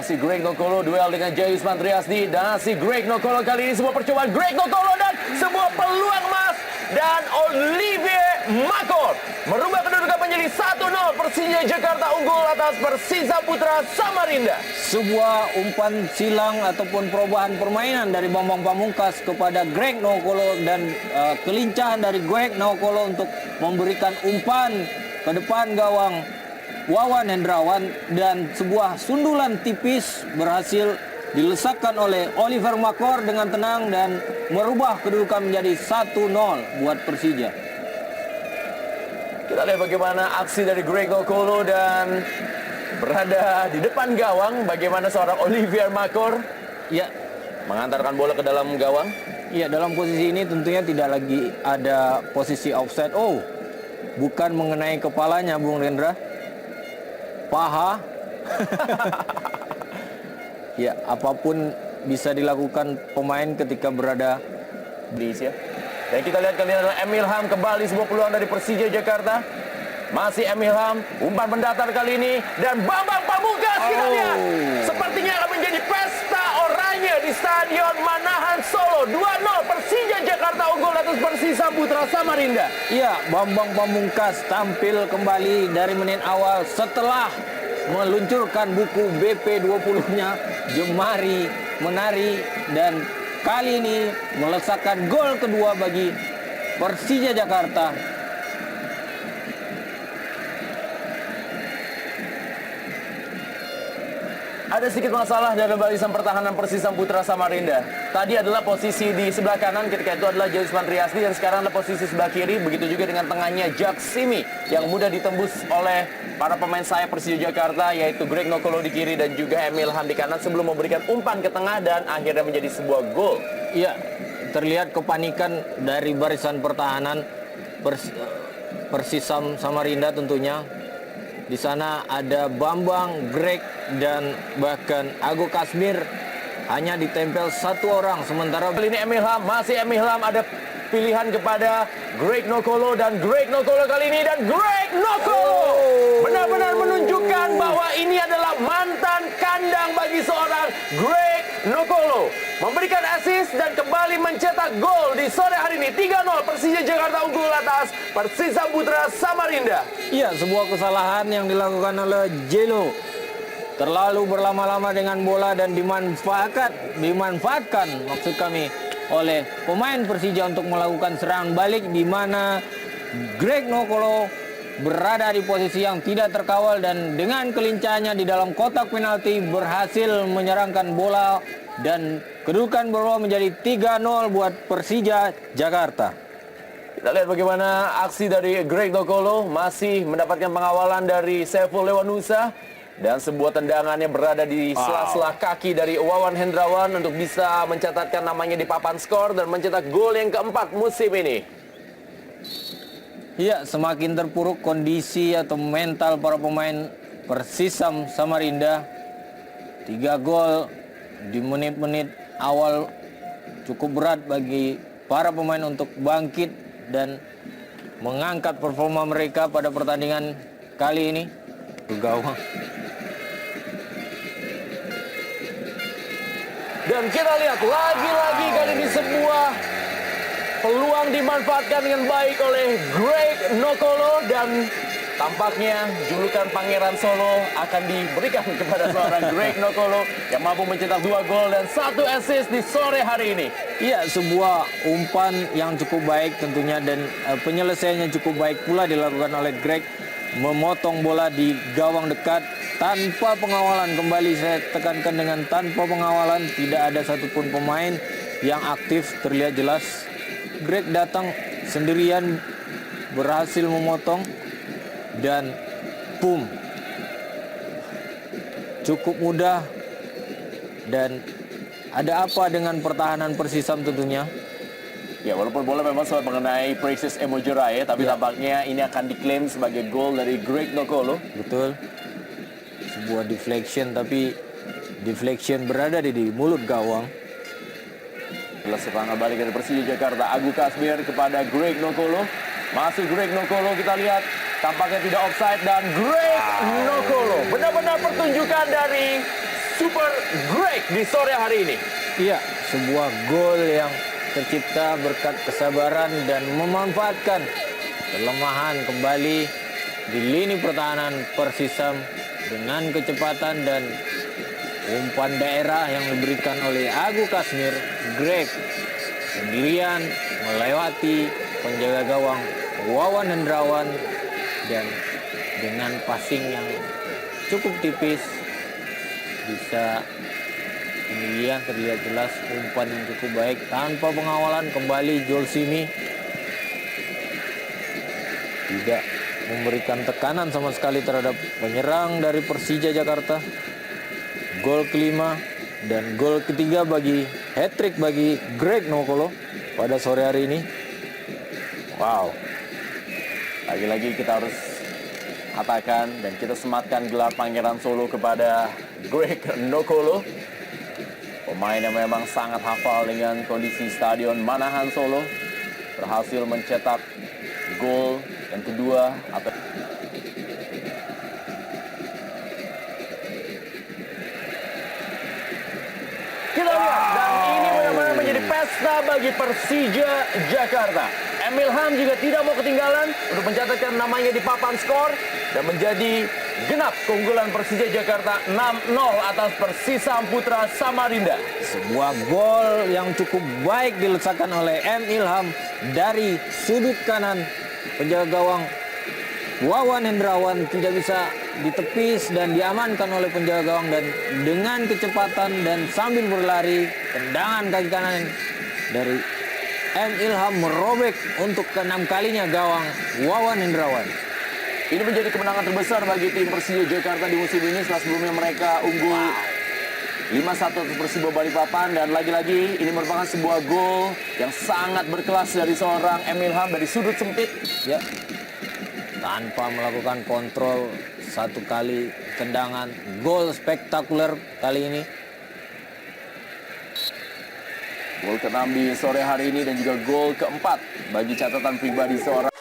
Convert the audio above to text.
Masih Greg Nokolo duel dengan Jayus Mantriasdi. Dan si Greg Nokolo kali ini sebuah percobaan Greg Nokolo dan sebuah peluang emas. Dan Olivier Makor merubah kedudukan menjadi 1-0. Persija Jakarta unggul atas Persisa Putra Samarinda. Sebuah umpan silang ataupun perubahan permainan dari Bambang Pamungkas kepada Greg Nokolo dan kelincahan dari Greg Nokolo untuk memberikan umpan ke depan gawang Wawan Hendrawan, dan sebuah sundulan tipis berhasil dilesakkan oleh Olivier Makor dengan tenang dan merubah kedudukan menjadi 1-0 buat Persija. Kita lihat bagaimana aksi dari Greg Nokolo dan berada di depan gawang. Bagaimana seorang Olivier Makor Ya, mengantarkan bola ke dalam gawang. ya, dalam posisi ini tentunya tidak lagi ada posisi offside. Oh, bukan mengenai kepalanya, Bung Rendra. Paha. Ya, apapun bisa dilakukan pemain ketika berada di ya. Dan kita lihat kali ini adalah Emil Ham, kembali sebuah peluang dari Persija Jakarta. Masih Emil Ham, umpan mendatar kali ini dan Bambang Pamungkas. Kita lihat sepertinya akan menjadi pesta oranye di Stadion Manahan Solo. 2-0 Persija Jakarta unggul atas Persisa Putra Samarinda. Iya, Bambang Pamungkas tampil kembali dari menit awal setelah meluncurkan buku BP20-nya Jemari Menari, dan kali ini melesakkan gol kedua bagi Persija Jakarta. Ada sedikit masalah dalam barisan pertahanan Persisa Putra Samarinda. Tadi adalah posisi di sebelah kanan, ketika itu adalah Jayus Mantriasdi, dan sekarang adalah posisi sebelah kiri. Begitu juga dengan tengahnya Jack Simi yang mudah ditembus oleh para pemain sayap Persija Jakarta, yaitu Greg Nokolo di kiri dan juga Emil Ham di kanan, sebelum memberikan umpan ke tengah dan akhirnya menjadi sebuah gol. Iya, terlihat kepanikan dari barisan pertahanan Persisam Samarinda tentunya. Di sana ada Bambang, Greg, dan bahkan Ago Kasmir hanya ditempel satu orang. Sementara Kali ini Emil Ham, masih Emil Ham, ada pilihan kepada Greg Nokolo, dan Greg Nokolo kali ini, dan Greg Nokolo benar-benar menunjukkan bahwa ini adalah mantan kandang bagi seorang Greg Nokolo. Memberikan assist dan kembali mencetak gol di sore hari ini. 3-0 Persija Jakarta unggul atas Persisa Putra Samarinda. iya, sebuah kesalahan yang dilakukan oleh Jelo. Terlalu berlama-lama dengan bola dan dimanfaatkan maksud kami oleh pemain Persija untuk melakukan serangan balik, di mana Greg Nokolo berada di posisi yang tidak terkawal dan dengan kelincahannya di dalam kotak penalti berhasil menyerangkan bola dan kedudukan berubah menjadi 3-0 buat Persija Jakarta. Kita lihat bagaimana aksi dari Greg Nokolo, masih mendapatkan pengawalan dari Saiful Lewanusa, dan sebuah tendangannya berada di sela-sela kaki dari Wawan Hendrawan untuk bisa mencatatkan namanya di papan skor dan mencetak gol yang keempat musim ini. Iya, semakin terpuruk kondisi atau mental para pemain Persisam Samarinda. 3 gol di menit-menit awal cukup berat bagi para pemain untuk bangkit dan mengangkat performa mereka pada pertandingan kali ini ke gawang. Dan kita lihat lagi-lagi kali ini sebuah peluang dimanfaatkan dengan baik oleh Greg Nokolo, dan tampaknya julukan Pangeran Solo akan diberikan kepada seorang Greg Nokolo yang mampu mencetak 2 gol dan 1 assist di sore hari ini. Iya, sebuah umpan yang cukup baik tentunya, dan penyelesaiannya cukup baik pula dilakukan oleh Greg, memotong bola di gawang dekat tanpa pengawalan. Kembali saya tekankan dengan tanpa pengawalan, tidak ada satupun pemain yang aktif. Terlihat jelas Greg datang sendirian, berhasil memotong, dan boom, cukup mudah. Dan ada apa dengan pertahanan Persisam tentunya? Ya, walaupun bola memang sempat mengenai Precious Emojeraye, tapi tampaknya ini akan diklaim sebagai gol dari Greg Nokolo. Betul, sebuah deflection, tapi deflection berada di mulut gawang. Serangan balik dari Persija Jakarta, Agu Kasmir kepada Greg Nokolo. Masih Greg Nokolo, kita lihat tampaknya tidak offside, dan Greg Nokolo benar-benar pertunjukan dari super Greg di sore hari ini. Iya, sebuah gol yang tercipta berkat kesabaran dan memanfaatkan kelemahan kembali di lini pertahanan Persisam dengan kecepatan dan umpan daerah yang diberikan oleh Agu Kasmir. Greg sendirian melewati penjaga gawang Wawan Hendrawan dan dengan passing yang cukup tipis bisa kemudian terlihat jelas umpan yang cukup baik tanpa pengawalan. Kembali Jolsimi tidak memberikan tekanan sama sekali terhadap penyerang dari Persija Jakarta. Gol kelima dan gol ketiga bagi hat-trick bagi Greg Nokolo pada sore hari ini. Wow. Lagi-lagi kita harus katakan dan kita sematkan gelar Pangeran Solo kepada Greg Nokolo. Pemain yang memang sangat hafal dengan kondisi Stadion Manahan Solo. Berhasil mencetak gol yang kedua atau kita lihat, dan ini benar-benar menjadi pesta bagi Persija Jakarta. Emil Ham juga tidak mau ketinggalan untuk mencatatkan namanya di papan skor dan menjadi genap keunggulan Persija Jakarta 6-0 atas Persisam Putra Samarinda. Sebuah gol yang cukup baik diletakkan oleh M. Ilham dari sudut kanan. Penjaga gawang Wawan Hendrawan tidak bisa ditepis dan diamankan oleh penjaga gawang, dan dengan kecepatan dan sambil berlari tendangan kaki kanan dari M. Ilham merobek untuk ke-6 kalinya gawang Wawan Hendrawan. Ini menjadi kemenangan terbesar bagi tim Persija Jakarta di musim ini setelah sebelumnya mereka unggul 5-1 atas Persibo Balikpapan, dan lagi-lagi ini merupakan sebuah gol yang sangat berkelas dari seorang Emil Ham dari sudut sempit. Ya, tanpa melakukan kontrol, satu kali tendangan, gol spektakuler kali ini. Gol ke-6 di sore hari ini dan juga gol ke-4 bagi catatan pribadi seorang